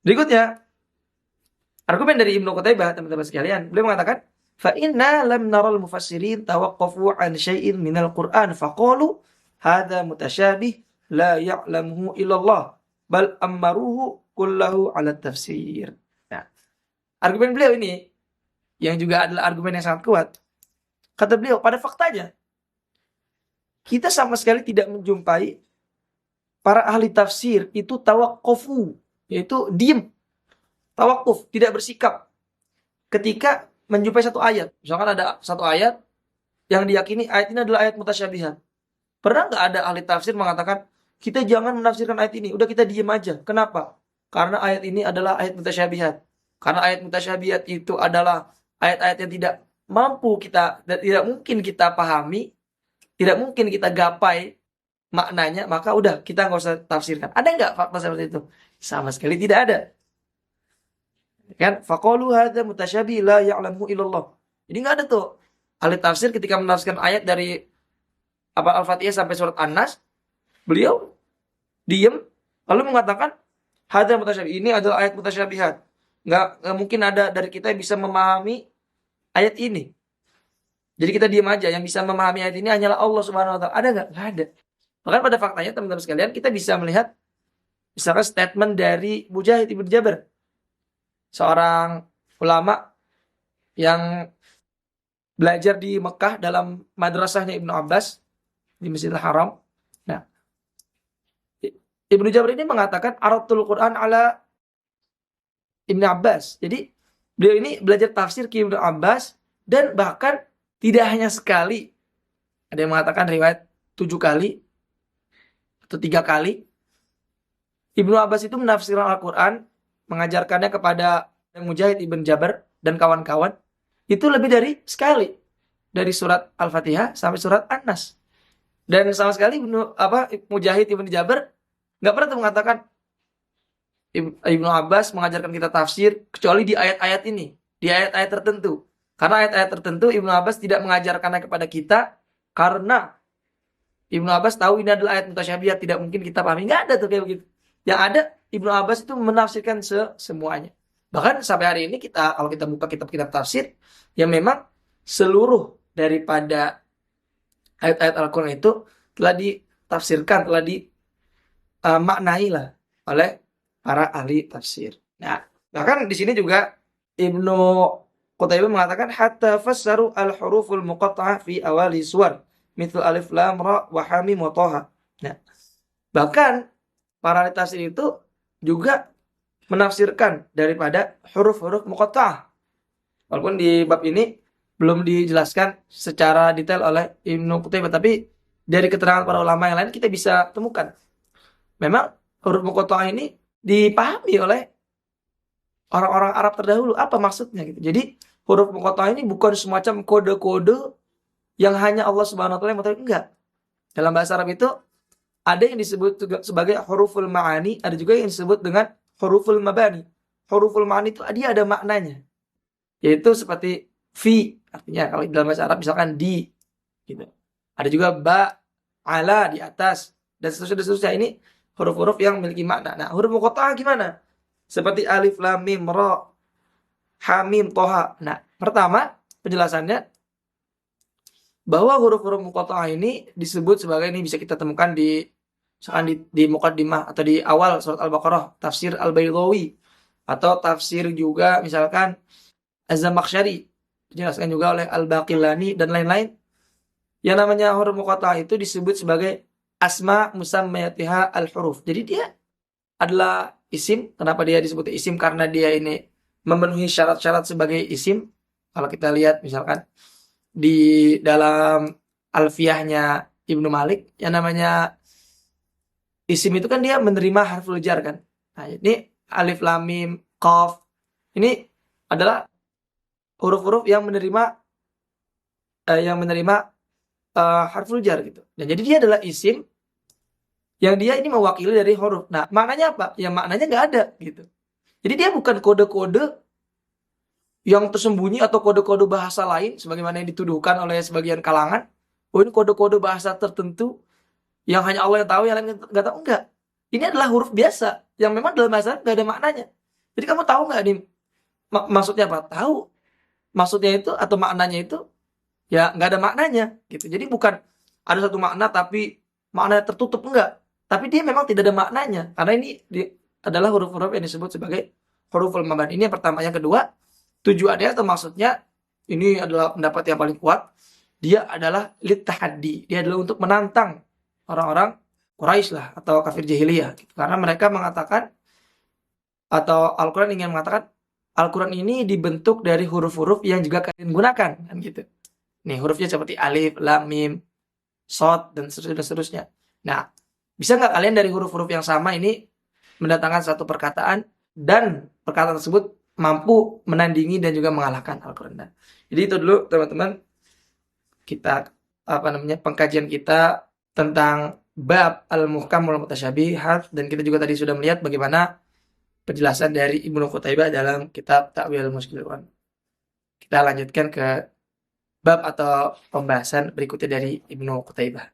Berikutnya, argumen dari Ibnu Qutaibah, teman-teman sekalian. Beliau mengatakan, fa inna lam naral mufassirin tawaqqafu an syai'in minal Qur'an faqalu hadza mutasyabih la ya'lamuhu illallah bal ammaruhu kullahu ala tafsir. Nah, argumen beliau ini yang juga adalah argumen yang sangat kuat. Kata beliau, pada faktanya kita sama sekali tidak menjumpai para ahli tafsir itu tawaqqafu, yaitu diam, tawakuf, tidak bersikap ketika menjumpai satu ayat. Misalkan ada satu ayat yang diyakini ayat ini adalah ayat mutasyabihat. Pernah nggak ada ahli tafsir mengatakan, kita jangan menafsirkan ayat ini, udah kita diam aja. Kenapa? Karena ayat ini adalah ayat mutasyabihat. Karena ayat mutasyabihat itu adalah ayat-ayat yang tidak mampu kita, dan tidak mungkin kita pahami, tidak mungkin kita gapai maknanya, maka udah kita nggak usah tafsirkan. Ada nggak fakta seperti itu? Sama sekali tidak ada. Kan? Faqalu hadza mutasyabih la ya'lamu illallah. Jadi nggak ada tuh ahli tafsir ketika menafsirkan ayat dari Al-Fatihah sampai surat An-Nas, beliau diam lalu mengatakan hadza mutasyabih, ini adalah ayat mutasyabihat. Nggak mungkin ada dari kita yang bisa memahami ayat ini. Jadi kita diam aja, yang bisa memahami ayat ini hanyalah Allah Subhanahu wa taala. Ada nggak? Nggak ada. Bahkan pada faktanya teman-teman sekalian, kita bisa melihat misalkan statement dari Mujahid Ibn Jabr, seorang ulama yang belajar di Mekah dalam madrasahnya Ibnu Abbas di Masjidil Haram. Nah, Ibnu Jabr ini mengatakan aratul Quran ala Ibnu Abbas. Jadi beliau ini belajar tafsir ke Ibnu Abbas, dan bahkan tidak hanya sekali. Ada yang mengatakan riwayat 7 kali atau 3 kali. Ibnu Abbas itu menafsirkan Al-Quran, mengajarkannya kepada Mujahid Ibn Jabr dan kawan-kawan, itu lebih dari sekali. Dari surat Al-Fatihah sampai surat An-Nas. Dan sama sekali Mujahid Ibn Jabr nggak pernah tuh mengatakan Ibnu Abbas mengajarkan kita tafsir kecuali di ayat-ayat ini, di ayat-ayat tertentu. Karena ayat-ayat tertentu Ibnu Abbas tidak mengajarkannya kepada kita karena Ibnu Abbas tahu ini adalah ayat mutasyabihat, tidak mungkin kita pahami. Nggak ada tuh kayak begitu. Yang ada Ibnu Abbas itu menafsirkan semuanya. Bahkan sampai hari ini kalau kita buka kitab-kitab tafsir, yang memang seluruh daripada ayat-ayat Al-Quran itu telah ditafsirkan, telah dimaknai lah oleh para ahli tafsir. Nah, bahkan di sini juga Ibnu Qutaibah mengatakan hatta fassaru al-huruful muqatta'ah fi awali suwar mithlu alif lam ra wa hamim wa thaha. Nah, bahkan para ahli tafsir itu juga menafsirkan daripada huruf-huruf muqatta'ah. Walaupun di bab ini belum dijelaskan secara detail oleh Ibnu Qutaibah, tapi dari keterangan para ulama yang lain kita bisa temukan. Memang huruf muqatta'ah ini dipahami oleh orang-orang Arab terdahulu. Apa maksudnya gitu. Jadi huruf muqatta'ah ini bukan semacam kode-kode yang hanya Allah Subhanahu wa taala yang mengetahui. Enggak. Dalam bahasa Arab itu ada yang disebut juga sebagai huruful ma'ani, ada juga yang disebut dengan huruful mabani. Huruful ma'ani itu dia ada maknanya. Yaitu seperti fi, artinya kalau dalam bahasa Arab misalkan di gitu. Ada juga ba, ala di atas, dan seterusnya. Ini huruf-huruf yang memiliki makna. Nah, huruf muqatta'ah gimana? Seperti alif lam mim ra, hamim toha. Nah, pertama penjelasannya bahwa huruf-huruf muqatta'ah ini disebut sebagai, ini bisa kita temukan di misalkan di muqaddimah atau di awal surat Al-Baqarah, tafsir Al-Baydawi, atau tafsir juga misalkan Az-Zamakhsyari, dijelaskan juga oleh Al-Baqillani dan lain-lain. Yang namanya huruf muqatta'ah itu disebut sebagai asma musammayatiha al-huruf. Jadi dia adalah isim. Kenapa dia disebut isim? Karena dia ini memenuhi syarat-syarat sebagai isim. Kalau kita lihat misalkan di dalam Alfiyahnya Ibnu Malik, yang namanya isim itu kan dia menerima harful jar kan. Nah, ini alif lam mim qaf ini adalah huruf-huruf yang menerima harful jar gitu. Dan jadi dia adalah isim yang dia ini mewakili dari huruf. Nah, maknanya apa? Ya maknanya nggak ada gitu. Jadi dia bukan kode-kode yang tersembunyi atau kode-kode bahasa lain sebagaimana yang dituduhkan oleh sebagian kalangan. Oh, ini kode-kode bahasa tertentu yang hanya Allah yang tahu, yang lain nggak tahu. Enggak. Ini adalah huruf biasa yang memang dalam bahasa nggak ada maknanya. Jadi kamu tahu nggak nih maksudnya apa? Tahu. Maksudnya itu atau maknanya itu ya nggak ada maknanya gitu. Jadi bukan ada satu makna tapi maknanya tertutup, enggak. Tapi dia memang tidak ada maknanya karena adalah huruf-huruf yang disebut sebagai huruful mabani. Ini yang pertama. Yang kedua, tujuannya atau maksudnya ini adalah pendapat yang paling kuat. Dia adalah litahaddi. Dia adalah untuk menantang orang-orang Quraisy lah atau kafir jahiliyah gitu. Karena mereka mengatakan atau Al-Quran ingin mengatakan Al-Quran ini dibentuk dari huruf-huruf yang juga kalian gunakan kan gitu. Nih hurufnya seperti alif, lam, mim, shad dan seterusnya. Nah, bisa nggak kalian dari huruf-huruf yang sama ini mendatangkan satu perkataan dan perkataan tersebut mampu menandingi dan juga mengalahkan Al-Quran. Jadi itu dulu teman-teman kita pengkajian kita tentang bab al-muhkam wal mutasyabihat, dan kita juga tadi sudah melihat bagaimana penjelasan dari Ibnu Qutaibah dalam kitab Ta'wil Mushkil Quran. Kita lanjutkan ke bab atau pembahasan berikutnya dari Ibnu Qutaibah.